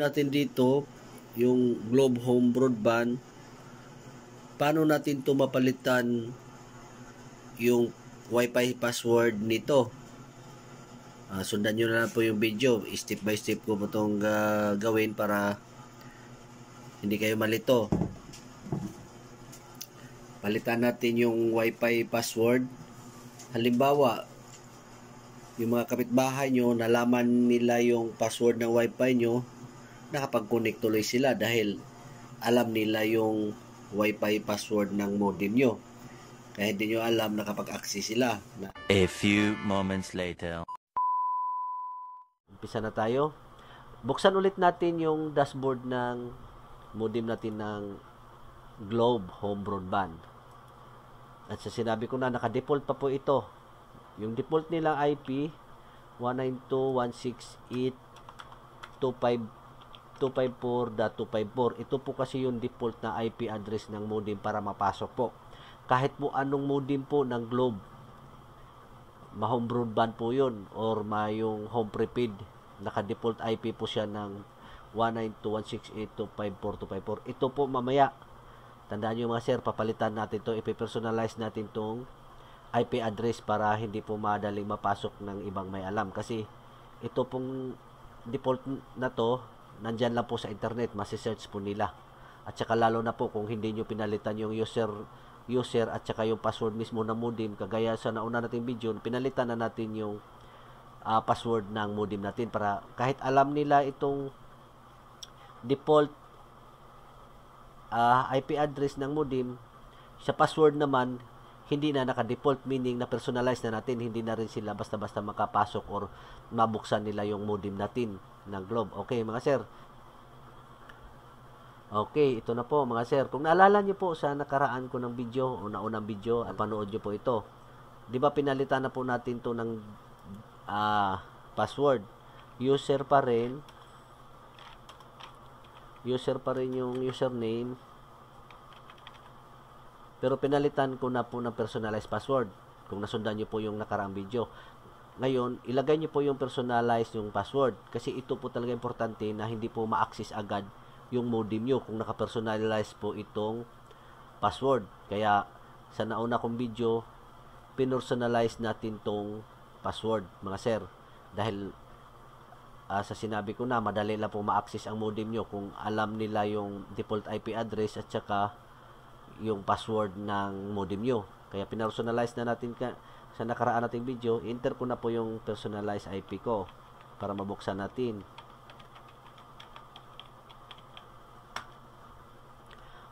natin dito yung Globe Home Broadband. Paano natin to mapalitan yung Wi-Fi password nito? Sundan nyo na lang po yung video. Step by step ko po itong gawin para hindi kayo malito. Palitan natin yung Wi-Fi password. Halimbawa, yung mga kapitbahay nyo, nalaman nila yung password ng Wi-Fi nyo, nakapag-connect tuloy sila dahil alam nila yung Wi-Fi password ng modem nyo. Kaya hindi nyo alam, nakapag-access sila. A few moments later. Umpisa na tayo. Buksan ulit natin yung dashboard ng modem natin ng Globe Home Broadband. At sa sinabi ko na, naka-default pa po ito. Yung default nilang IP, 192.168.254.254. Ito po kasi yung default na IP address ng modem para mapasok po. Kahit po anong modem po ng Globe, ma-home broadband po yun or yung home prepaid, naka-default IP po siya ng 192.168.254.254. Ito po mamaya, tandaan nyo mga sir, papalitan natin to, ipipersonalize natin tong IP address para hindi po madaling mapasok ng ibang may alam. Kasi ito pong default na to, nandyan lang po sa internet, masisearch po nila. At saka lalo na po kung hindi nyo pinalitan yung user at saka yung password mismo ng modem, kagaya sa nauna nating video, pinalitan na natin yung password ng modem natin para kahit alam nila itong default IP address ng modem, sa password naman hindi na naka-default, meaning na personalize na natin, hindi na rin sila basta-basta makapasok or mabuksan nila yung modem natin ng Globe. Okay mga sir. Okay, ito na po mga sir. Kung naalala nyo po sa nakaraan ko ng video o naunang video, panood nyo po ito. Di ba pinalitan na po natin to ng password. User pa rin yung username. Pero pinalitan ko na po ng personalized password. Kung nasundan nyo po yung nakaraang video. Ngayon, ilagay nyo po yung personalized yung password. Kasi ito po talaga importante na hindi po ma-access agad yung modem nyo kung naka-personalize po itong password. Kaya, sa nauna kong video, pinersonalize natin tong password, mga sir. Dahil, sa sinabi ko na, madali lang po ma-access ang modem nyo kung alam nila yung default IP address at saka yung password ng modem nyo. Kaya pinersonalize na natin sa nakaraan nating video. Enter ko na po yung personalized IP ko para mabuksan natin.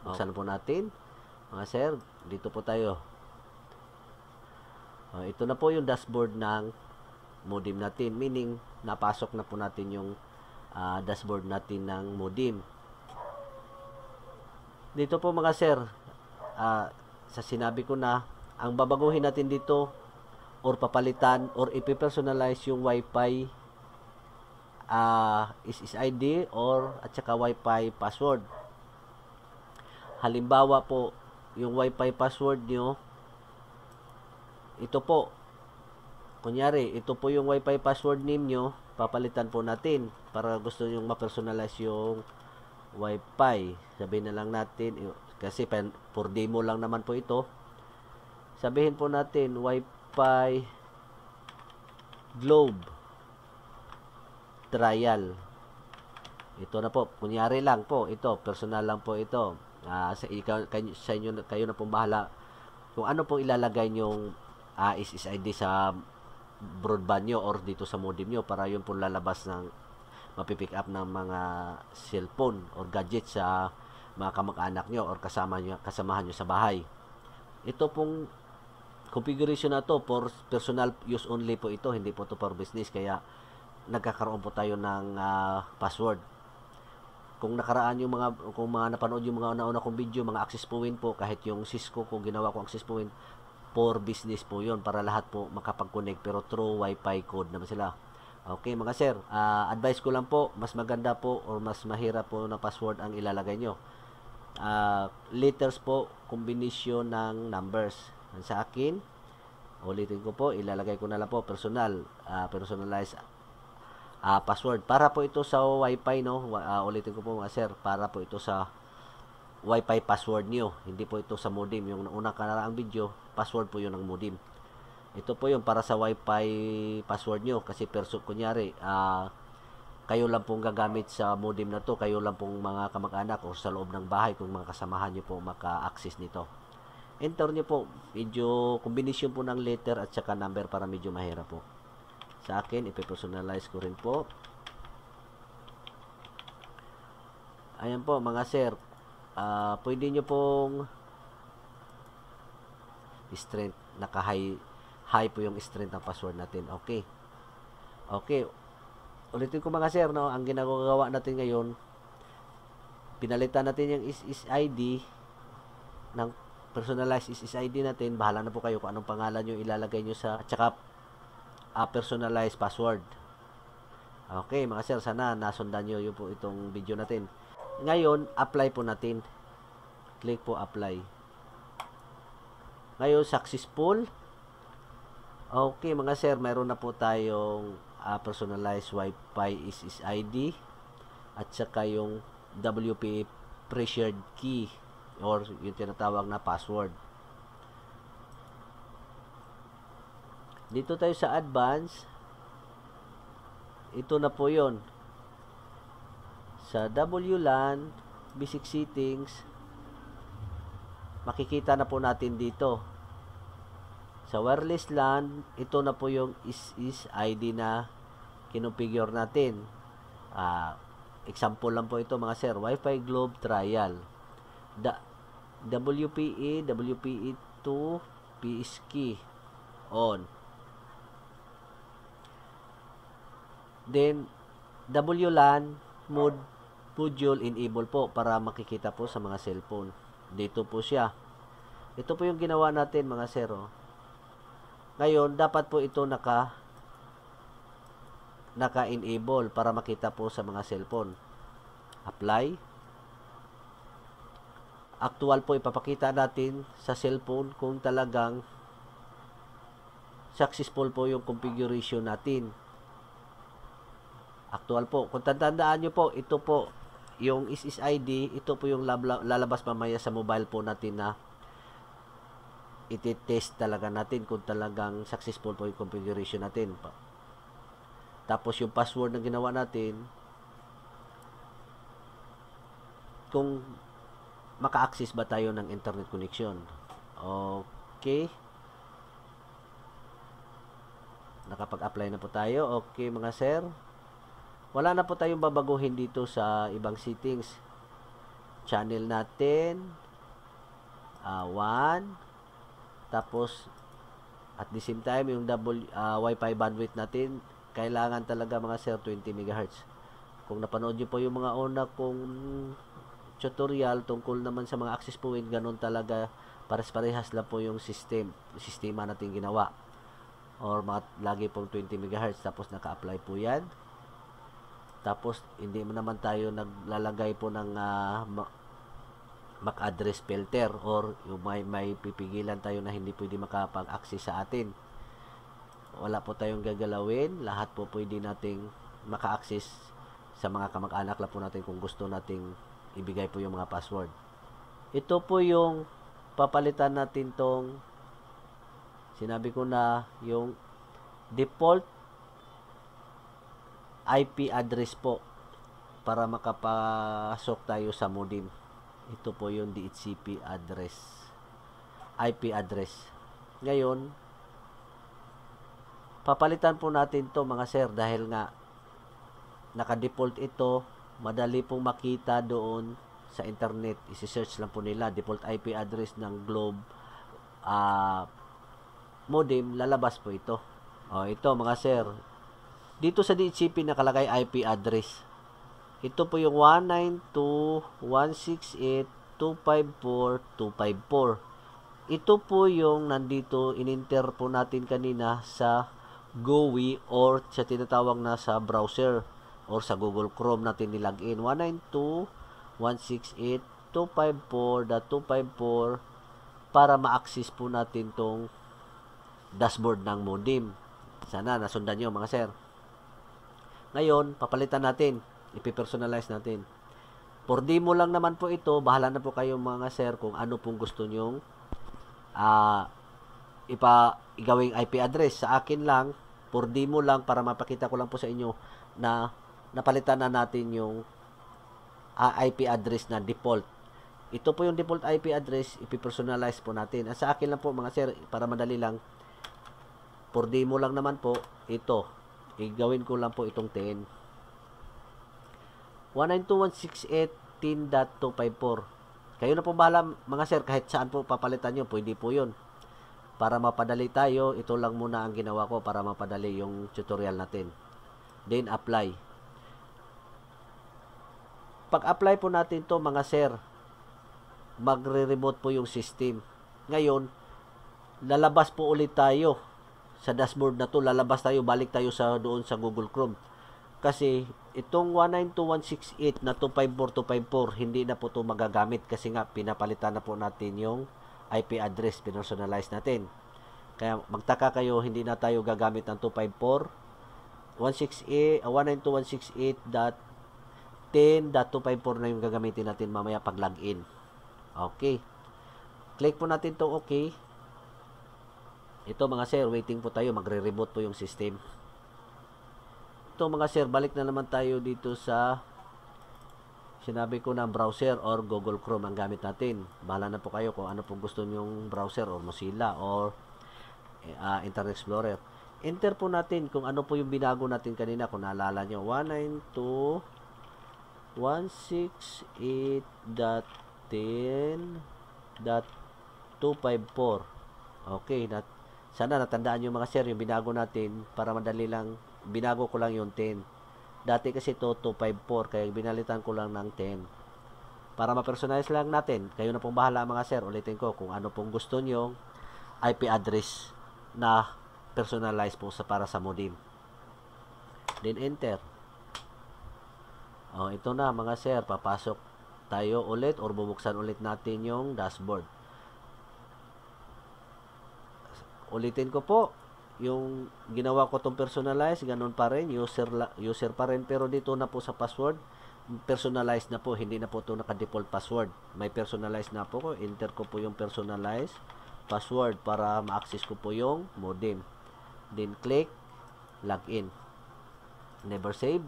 Buksan po natin. Mga sir, dito po tayo. Ito na po yung dashboard ng modem natin. Meaning, napasok na po natin yung dashboard natin ng modem. Dito po mga sir, sa sinabi ko na, ang babaguhin natin dito or papalitan or ipipersonalize yung Wi-Fi SSID or at saka Wi-Fi password. Halimbawa po, yung Wi-Fi password nyo, ito po, kunyari, ito po yung Wi-Fi password name nyo, papalitan po natin para gusto nyo ma-personalize yung Wi-Fi. Sabihin na lang natin, kasi for demo lang naman po ito. Sabihin po natin, Wi-Fi Globe Trial. Ito na po, kunyari lang po, ito, personal lang po ito. Sa inyo, kayo na pong bahala kung ano po ilalagay nyong SSID sa broadband nyo or dito sa modem nyo para yun po lalabas ng mapipick up ng mga cellphone or gadget sa mga kamag-anak nyo or kasamahan nyo sa bahay. Ito pong configuration na to for personal use only po ito, hindi po to for business, kaya nagkakaroon po tayo ng password. Kung nakaraan yung kung mga napanood yung mga nauna kong video, mga access point po, kahit yung Cisco ko ginawa ko access point, for business po yun, para lahat po makapag-connect, pero through Wi-Fi code naman sila. Okay mga sir, advice ko lang po, mas maganda po or mas mahirap po na password ang ilalagay nyo. Letters po, combination ng numbers. Sa akin, ulitin ko po, ilalagay ko na lang po personalized password. Para po ito sa Wi-Fi, no? Ulitin ko po mga sir, para po ito sa Wi-Fi password niyo. Hindi po ito sa modem. Yung unang kanaraang video, password po yun ng modem. Ito po yung para sa Wi-Fi password nyo. Kasi kunyari, kayo lang pong gagamit sa modem na to. Kayo lang pong mga kamag-anak o sa loob ng bahay kung mga kasamahan nyo po maka-access nito. Enter nyo po. Medyo combination po ng letter at saka number para medyo mahirap po. Sa akin, ipipersonalize ko rin po. Ayan po mga sir. Pwede nyo pong strength, naka-high po yung strength ng password natin. Okay. Okay. Ulitin ko mga sir, no? Ang ginagawa natin ngayon, pinalitan natin yung SSID ng personalized SSID natin. Bahala na po kayo kung anong pangalan nyo ilalagay nyo sa, at saka personalized password. Okay, mga sir, sana nasundan nyo yung po itong video natin. Ngayon, apply po natin. Click po apply. Ngayon, successful. Okay, mga sir, mayroon na po tayong personalized Wi-Fi SSID at saka yung WPA pre-shared key or yung tinatawag na password. Dito tayo sa advance. Ito na po yon. Sa WLAN basic settings, makikita na po natin dito. Sa wireless LAN, ito na po yung SSID na kinonfigure natin. Example lang po ito mga sir. Wi-Fi Globe Trial. WPA, WPA2, PS key on. Then, WLAN module enable po para makikita po sa mga cellphone. Dito po siya. Ito po yung ginawa natin mga sir. Ngayon, dapat po ito naka-enable para makita po sa mga cellphone. Apply. Actual po ipapakita natin sa cellphone kung talagang successful po yung configuration natin. Actual po. Kung tandaan nyo po, ito po yung SSID, ito po yung lalabas mamaya sa mobile po natin na iti-test talaga natin kung talagang successful po yung configuration natin. Tapos yung password na ginawa natin, kung maka-access ba tayo ng internet connection. Okay. Nakapag-apply na po tayo. Okay mga sir. Wala na po tayong babaguhin dito sa ibang settings. Channel natin 1. Tapos at the same time yung Wi-Fi bandwidth natin kailangan talaga mga sir 20 MHz. Kung napanood niyo po yung mga una kong tutorial tungkol naman sa mga access point, ganun talaga, pares-parehas lang po yung sistema natin ginawa. Or lagi pong 20 MHz tapos naka-apply po yan. Tapos hindi naman tayo naglalagay po ng MAC address filter or yung may pipigilan tayo na hindi pwede makapag-access sa atin. Wala po tayong gagalawin. Lahat po pwede nating maka-access sa mga kamag-anak lang po natin kung gusto nating ibigay po yung mga password. Ito po yung papalitan natin tong sinabi ko na yung default IP address po para makapasok tayo sa modem. Ito po yung DHCP address. IP address. Ngayon, papalitan po natin to mga sir dahil nga naka-default ito, madali pong makita doon sa internet. I-search lang po nila default IP address ng Globe modem, lalabas po ito. Ito mga sir. Dito sa DHCP nakalagay IP address. Ito po yung 192.168.254.254. Ito po yung nandito in-enter po natin kanina sa GUI or sa tinatawag na sa browser or sa Google Chrome natin nilagin. 192.168.254.254 para ma-access po natin tong dashboard ng modem. Sana nasundan nyo mga sir. Ngayon, papalitan natin. Ipipersonalize natin. For demo lang naman po ito, bahala na po kayo mga sir kung ano pong gusto nyong igawing IP address. Sa akin lang, for demo lang, para mapakita ko lang po sa inyo na napalitan na natin yung IP address na default. Ito po yung default IP address, ipipersonalize po natin. At sa akin lang po mga sir, para madali lang, for demo lang naman po, ito. Igawin ko lang po itong 10. 192.168.10.254. Kayo na po bahala mga sir, kahit saan po papalitan nyo, pwede po yun. Para mapadali tayo, ito lang muna ang ginawa ko para mapadali yung tutorial natin. Then apply. Pag-apply po natin to mga sir, magre-remote po yung system. Ngayon, lalabas po ulit tayo sa dashboard na to. Lalabas tayo, balik tayo doon sa Google Chrome. Kasi itong 192.168 na 254.254, hindi na po ito magagamit kasi nga pinapalitan na po natin yung IP address, personalize natin. Kaya magtaka kayo, hindi na tayo gagamit ng 192.168.10.254 na yung gagamitin natin mamaya pag login. Okay. Click po natin to okay. Ito mga sir, waiting po tayo, magre-reboot po yung system. Ito mga sir, balik na naman tayo dito sa sinabi ko na browser or Google Chrome ang gamit natin. Bahala na po kayo kung ano pong gusto nyong browser or Mozilla or Internet Explorer. Enter po natin kung ano po yung binago natin kanina. Kung naalala nyo, 192.168.10.254. Okay, sana natandaan nyo mga sir yung binago natin para madali lang. Binago ko lang yung 10. Dati kasi ito 254 kaya binalitan ko lang ng 10. Para ma-personalize lang natin, kayo na pong bahala mga sir. Ulitin ko kung ano pong gusto nyo IP address na personalize po para sa modem. Then enter. Ito na mga sir, papasok tayo ulit or bubuksan ulit natin yung dashboard. Ulitin ko po, yung ginawa ko tong personalize, ganun pa rin, user pa rin, pero dito na po sa password, personalize na po, hindi na po ito naka-default password. May personalize na po ko, enter ko po yung personalize password para ma-access ko po yung modem. Then click, login. Never save.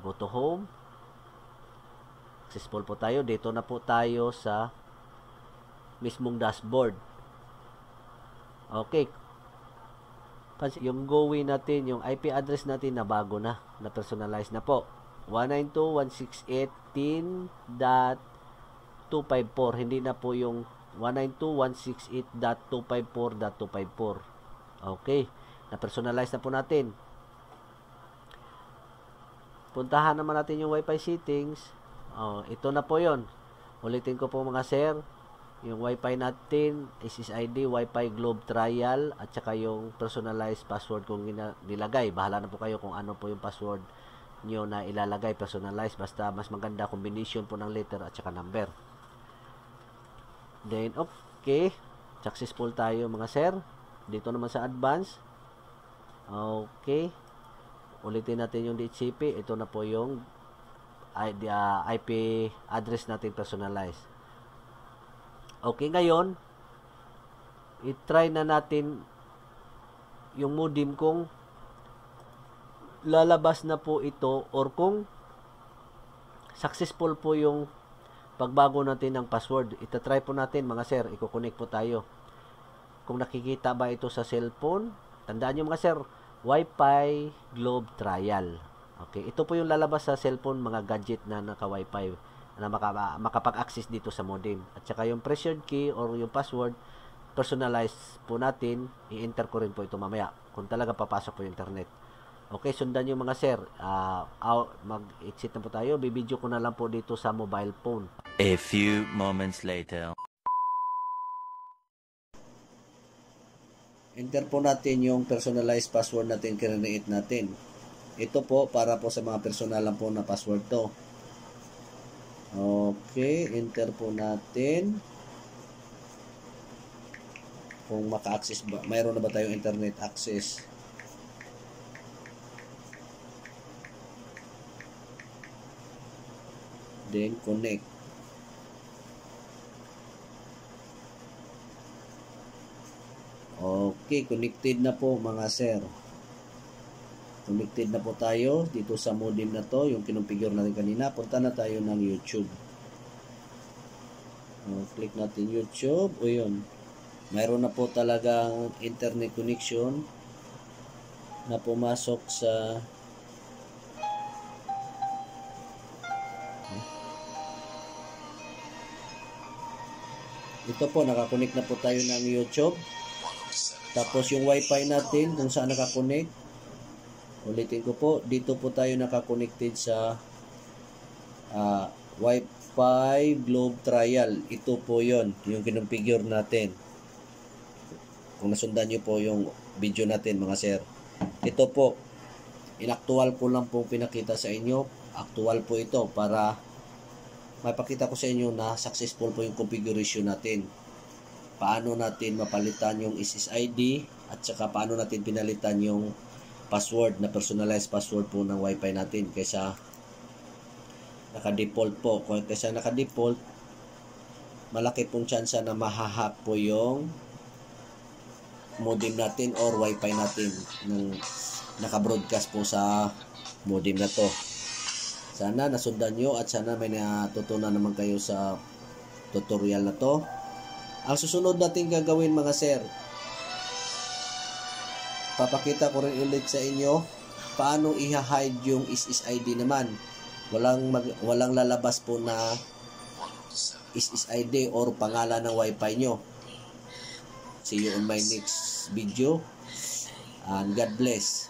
Go to home. Successful po tayo. Dito na po tayo sa mismong dashboard. Okay. Yung GUI natin, yung IP address natin na bago na personalize na po. 192.168.10.254. Hindi na po yung 192.168.254.254. Okay. Na-personalize na po natin. Puntahan naman natin yung Wi-Fi settings. Ito na po yon. Ulitin ko po mga sir. Yung Wi-Fi natin, SSID, Wi-Fi Globe Trial, at saka yung personalized password kung nilagay. Bahala na po kayo kung ano po yung password nyo na ilalagay, personalized. Basta mas maganda combination po ng letter at saka number. Then, okay. Successful tayo mga sir. Dito naman sa advance. Okay. Ulitin natin yung DHCP. Ito na po yung IP address natin personalized. Okay, ngayon, i-try na natin yung modem kung lalabas na po ito or kung successful po yung pagbago natin ng password. Ita-try po natin mga sir, i-connect po tayo. Kung nakikita ba ito sa cellphone, tandaan nyo mga sir, Wi-Fi Globe Trial. Okay, ito po yung lalabas sa cellphone, mga gadget na naka-Wi-Fi na makapag-access dito sa modem. At saka yung pressured key or yung password, personalize po natin, i-enter ko rin po ito mamaya kung talaga papasok po yung internet. Okay, sundan yung mga sir. Mag-exit na po tayo. Bibidyo ko na lang po dito sa mobile phone. A few moments later. Enter po natin yung personalized password natin, create natin. Ito po, para po sa mga personal lang po na password to. Okay, enter po natin. Kung maka-access ba, mayroon na ba tayong internet access? then connect. Okay, connected na po mga sir. Connected na po tayo dito sa modem na to, yung kinonfigure natin kanina. Punta na tayo ng YouTube. Click natin YouTube. O yun, mayroon na po talagang internet connection na pumasok sa ito po, nakakonect na po tayo ng YouTube. Tapos yung wifi natin kung saan nakakonect, ulitin ko po, dito po tayo nakakonected sa Wi-Fi Globe Trial. Ito po yon, yung kinonfigure natin. Kung nasundan nyo po yung video natin mga sir. Ito po, inaktual ko lang po pinakita sa inyo. Aktual po ito para mapakita ko sa inyo na successful po yung configuration natin. Paano natin mapalitan yung SSID at saka paano natin pinalitan yung password na personalized password po ng wifi natin kaysa naka-default po. Kaysa naka-default, malaki pong tsansa na mahahack po yung modem natin or wifi natin ng naka-broadcast po sa modem na to. Sana nasundan nyo at sana may natutunan naman kayo sa tutorial na to. Ang susunod natin gagawin mga sir, papakita ko rin ulit sa inyo paano i-hide yung SSID naman. Walang lalabas po na SSID or pangalan ng wifi nyo. See you on my next video and God bless.